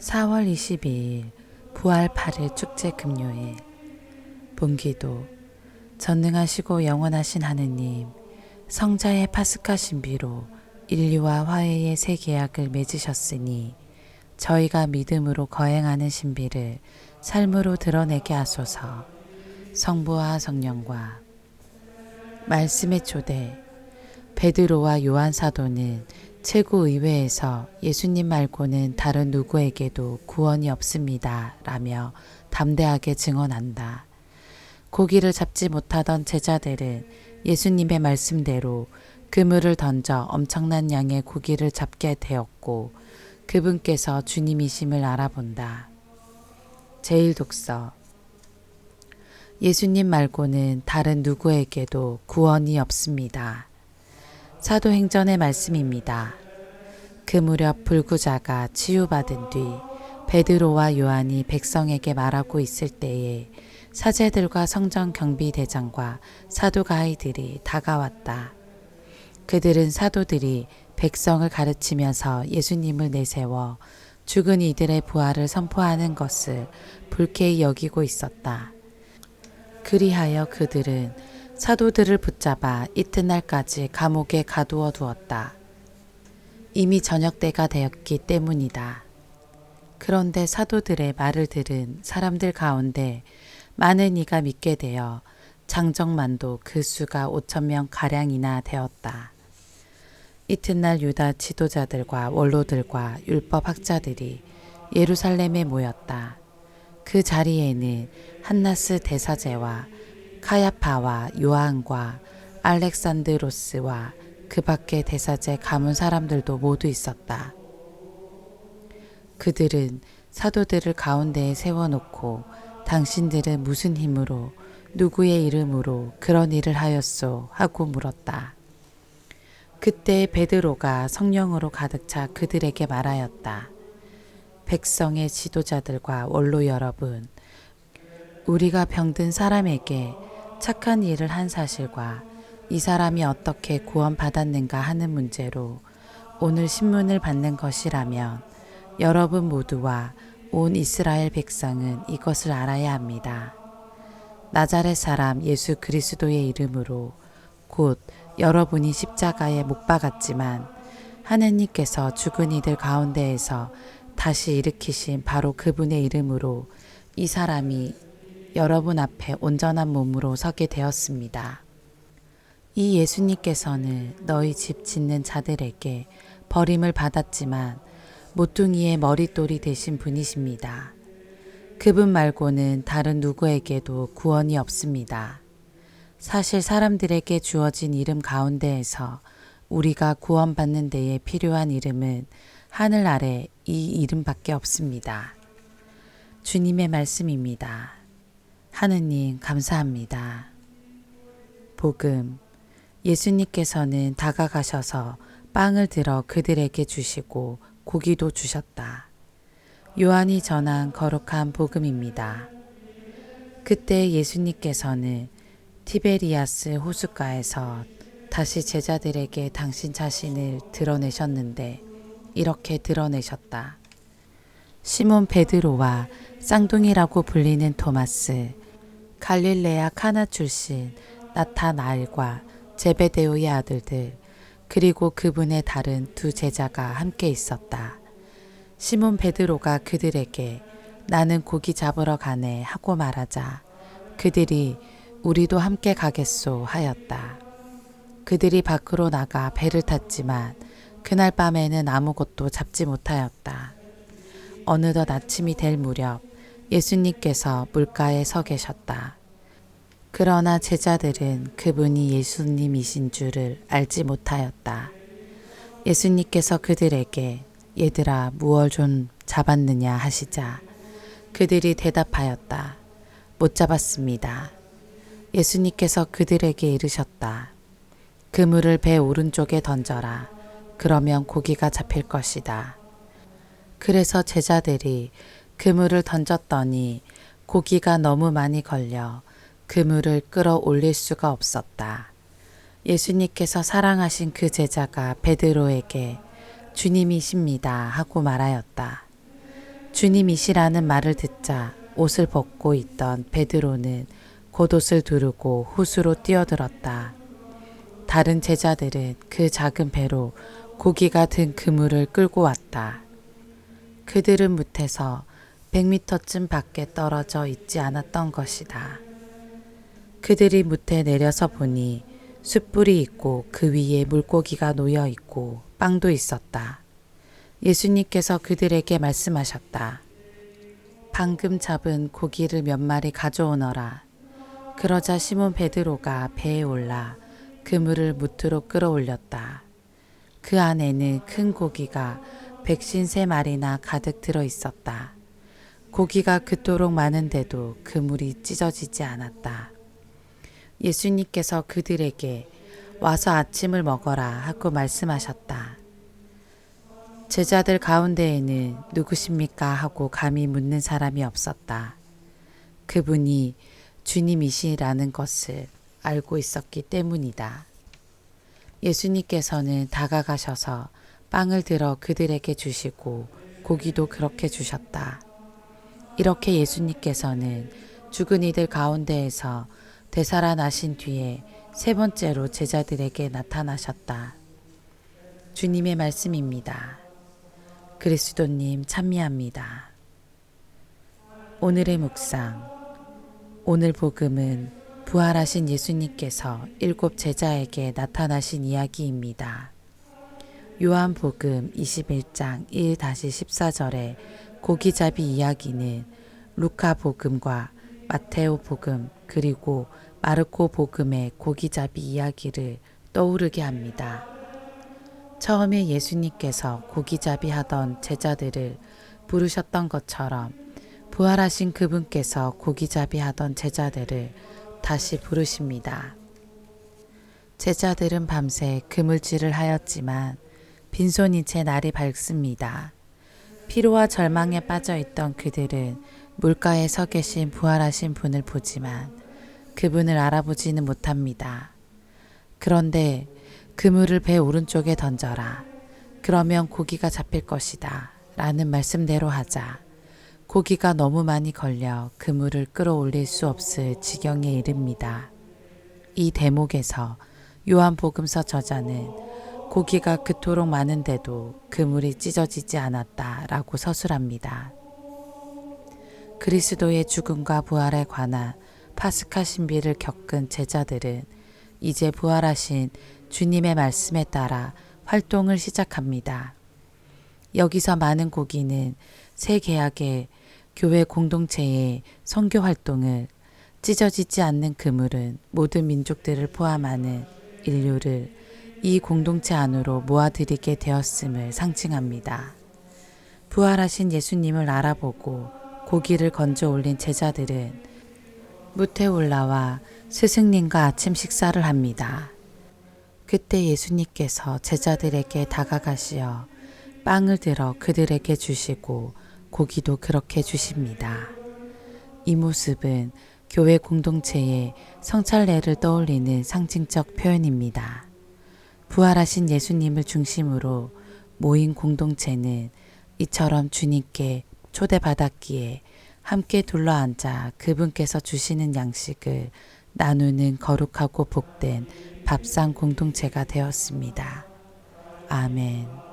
4월 22일 부활 8일 축제 금요일 본기도 전능하시고 영원하신 하느님, 성자의 파스카 신비로 인류와 화해의 새 계약을 맺으셨으니 저희가 믿음으로 거행하는 신비를 삶으로 드러내게 하소서. 성부와 성령과 말씀의 초대. 베드로와 요한 사도는 최고의회에서 예수님 말고는 다른 누구에게도 구원이 없습니다 라며 담대하게 증언한다. 고기를 잡지 못하던 제자들은 예수님의 말씀대로 그물을 던져 엄청난 양의 고기를 잡게 되었고 그분께서 주님이심을 알아본다. 제1독서. 예수님 말고는 다른 누구에게도 구원이 없습니다. 사도행전의 말씀입니다. 그 무렵 불구자가 치유받은 뒤 베드로와 요한이 백성에게 말하고 있을 때에 사제들과 성전 경비대장과 사두가이들이 다가왔다. 그들은 사도들이 백성을 가르치면서 예수님을 내세워 죽은 이들의 부활을 선포하는 것을 불쾌히 여기고 있었다. 그리하여 그들은 사도들을 붙잡아 이튿날까지 감옥에 가두어 두었다. 이미 저녁 때가 되었기 때문이다. 그런데 사도들의 말을 들은 사람들 가운데 많은 이가 믿게 되어 장정만도 그 수가 5,000명 가량이나 되었다. 이튿날 유다 지도자들과 원로들과 율법학자들이 예루살렘에 모였다. 그 자리에는 한나스 대사제와 카야파와 요한과 알렉산드로스와 그 밖의 대사제 가문 사람들도 모두 있었다. 그들은 사도들을 가운데에 세워놓고 당신들은 무슨 힘으로 누구의 이름으로 그런 일을 하였소 하고 물었다. 그때 베드로가 성령으로 가득 차 그들에게 말하였다. 백성의 지도자들과 원로 여러분, 우리가 병든 사람에게 착한 일을 한 사실과 이 사람이 어떻게 구원받았는가 하는 문제로 오늘 신문을 받는 것이라면 여러분 모두와 온 이스라엘 백성은 이것을 알아야 합니다. 나자렛 사람 예수 그리스도의 이름으로 곧 여러분이 십자가에 못 박았지만 하느님께서 죽은 이들 가운데에서 다시 일으키신 바로 그분의 이름으로 이 사람이 여러분 앞에 온전한 몸으로 서게 되었습니다. 이 예수님께서는 너희 집 짓는 자들에게 버림을 받았지만 모퉁이의 머릿돌이 되신 분이십니다. 그분 말고는 다른 누구에게도 구원이 없습니다. 사실 사람들에게 주어진 이름 가운데에서 우리가 구원받는 데에 필요한 이름은 하늘 아래 이 이름밖에 없습니다. 주님의 말씀입니다. 하느님 감사합니다. 복음. 예수님께서는 다가가셔서 빵을 들어 그들에게 주시고 고기도 주셨다. 요한이 전한 거룩한 복음입니다. 그때 예수님께서는 티베리아스 호숫가에서 다시 제자들에게 당신 자신을 드러내셨는데 이렇게 드러내셨다. 시몬 베드로와 쌍둥이라고 불리는 토마스, 갈릴레아 카나 출신 나타나엘과 제베데오의 아들들, 그리고 그분의 다른 두 제자가 함께 있었다. 시몬 베드로가 그들에게 나는 고기 잡으러 가네 하고 말하자 그들이 우리도 함께 가겠소 하였다. 그들이 밖으로 나가 배를 탔지만 그날 밤에는 아무것도 잡지 못하였다. 어느덧 아침이 될 무렵 예수님께서 물가에 서 계셨다. 그러나 제자들은 그분이 예수님이신 줄을 알지 못하였다. 예수님께서 그들에게 얘들아 무얼 좀 잡았느냐 하시자 그들이 대답하였다. 못 잡았습니다. 예수님께서 그들에게 이르셨다. 그물을 배 오른쪽에 던져라. 그러면 고기가 잡힐 것이다. 그래서 제자들이 그물을 던졌더니 고기가 너무 많이 걸려 그물을 끌어올릴 수가 없었다. 예수님께서 사랑하신 그 제자가 베드로에게 주님이십니다 하고 말하였다. 주님이시라는 말을 듣자 옷을 벗고 있던 베드로는 겉옷을 두르고 호수로 뛰어들었다. 다른 제자들은 그 작은 배로 고기가 든 그물을 끌고 왔다. 그들은 못해서 100m쯤 밖에 떨어져 있지 않았던 것이다. 그들이 못에 내려서 보니 숯불이 있고 그 위에 물고기가 놓여 있고 빵도 있었다. 예수님께서 그들에게 말씀하셨다. 방금 잡은 고기를 몇 마리 가져오너라. 그러자 시몬 베드로가 배에 올라 그물을 무트로 끌어올렸다. 그 안에는 큰 고기가 153마리나 가득 들어 있었다. 고기가 그토록 많은데도 그물이 찢어지지 않았다. 예수님께서 그들에게 와서 아침을 먹어라 하고 말씀하셨다. 제자들 가운데에는 누구십니까 하고 감히 묻는 사람이 없었다. 그분이 주님이시라는 것을 알고 있었기 때문이다. 예수님께서는 다가가셔서 빵을 들어 그들에게 주시고 고기도 그렇게 주셨다. 이렇게 예수님께서는 죽은 이들 가운데에서 되살아나신 뒤에 세 번째로 제자들에게 나타나셨다. 주님의 말씀입니다. 그리스도님 찬미합니다. 오늘의 묵상. 오늘 복음은 부활하신 예수님께서 7 제자에게 나타나신 이야기입니다. 요한복음 21장 1-14절의 고기잡이 이야기는 루카복음과 마테오복음 그리고 마르코복음의 고기잡이 이야기를 떠오르게 합니다. 처음에 예수님께서 고기잡이 하던 제자들을 부르셨던 것처럼 부활하신 그분께서 고기잡이 하던 제자들을 다시 부르십니다. 제자들은 밤새 그물질을 하였지만 빈손인 채 날이 밝습니다. 피로와 절망에 빠져있던 그들은 물가에 서 계신 부활하신 분을 보지만 그분을 알아보지는 못합니다. 그런데 그물을 배 오른쪽에 던져라. 그러면 고기가 잡힐 것이다. 라는 말씀대로 하자 고기가 너무 많이 걸려 그물을 끌어올릴 수 없을 지경에 이릅니다. 이 대목에서 요한복음서 저자는 고기가 그토록 많은데도 그물이 찢어지지 않았다라고 서술합니다. 그리스도의 죽음과 부활에 관한 파스카 신비를 겪은 제자들은 이제 부활하신 주님의 말씀에 따라 활동을 시작합니다. 여기서 많은 고기는 새 계약의 교회 공동체의 선교 활동을, 찢어지지 않는 그물은 모든 민족들을 포함하는 인류를 이 공동체 안으로 모아들이게 되었음을 상징합니다. 부활하신 예수님을 알아보고 고기를 건져 올린 제자들은 무태 올라와 스승님과 아침 식사를 합니다. 그때 예수님께서 제자들에게 다가가시어 빵을 들어 그들에게 주시고 고기도 그렇게 주십니다. 이 모습은 교회 공동체의 성찬례를 떠올리는 상징적 표현입니다. 부활하신 예수님을 중심으로 모인 공동체는 이처럼 주님께 초대받았기에 함께 둘러앉아 그분께서 주시는 양식을 나누는 거룩하고 복된 밥상 공동체가 되었습니다. 아멘.